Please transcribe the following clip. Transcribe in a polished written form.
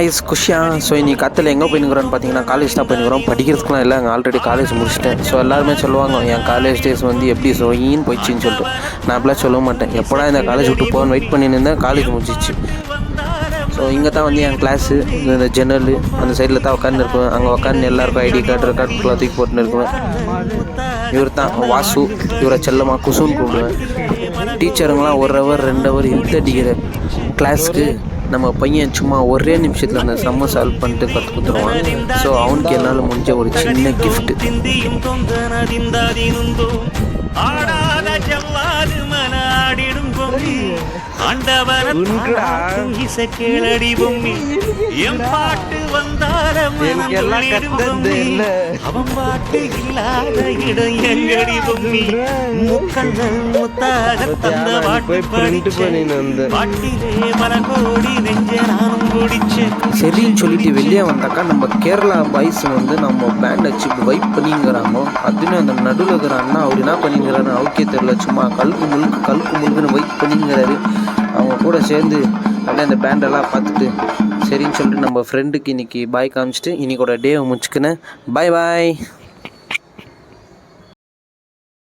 Ice குஷியா. So இன்றைக்கி கத்தில் எங்கே போயினுக்கிறோன்னு பார்த்தீங்கன்னா காலேஜ் தான் போயினுக்கிறோம். படிக்கிறதுக்குலாம் இல்லை, அங்கே ஆல்ரெடி காலேஜ் முடிச்சிட்டேன். ஸோ எல்லாருமே சொல்லுவாங்க என் காலேஜ் டேஸ் வந்து எப்படி சொயின்னு போயிடுச்சின்னு சொல்லிட்டு. நான் அப்படிலாம் சொல்ல மாட்டேன். எப்போடா இந்த காலேஜ் விட்டு போகணுன்னு வெயிட் பண்ணின்னு இருந்தேன். காலேஜ் முடிச்சிச்சு. ஸோ இங்கே தான் வந்து என் கிளாஸு, இந்த ஜன்னல் அந்த சைடில் தான் உட்காந்துருக்குவேன். அங்கே உட்காந்து எல்லாருக்கும் ஐடி கார்டு ரெக்கார்டுக்குலாம் தூக்கி போட்டுன்னு இருக்குவேன். இவர் தான் வாசு. இவரை செல்லமாக குசுன்னு கூப்பிடுவேன். டீச்சருங்களாம் 1 ஹவர் 2 ஹவர் அடிக்கிற கிளாஸுக்கு நம்ம பையன் சும்மா ஒரே நிமிஷத்தில் அந்த சம்ம சால்வ் பண்ணிட்டு கற்று கொடுத்துருவான். ஸோ அவனுக்கு என்னால் முடிஞ்ச ஒரு சின்ன கிஃப்ட்டு. சரின்னு சொல்லிட்டு வெளியே வந்தாக்கா நம்ம கேரளா பாய்ஸ் வந்து நம்ம பேண்ட் வச்சு வைப் பண்ணிங்கிறாங்க. அதுன்னு அந்த நடுவில் இருக்கிறான்னா அவர் என்ன பண்ணிங்கிறாரு அவருக்கே தெரியல. சும்மா கழுக்கு முழுக்குன்னு வைப் பண்ணிங்கிறாரு. அவங்க கூட சேர்ந்து அப்படியே அந்த பேண்டெல்லாம் பார்த்துட்டு சரின்னு சொல்லிட்டு நம்ம ஃப்ரெண்டுக்கு இன்றைக்கி பாய் காமிச்சிட்டு இன்றைக்கோட டேவை முடிச்சுக்கினேன். பாய்.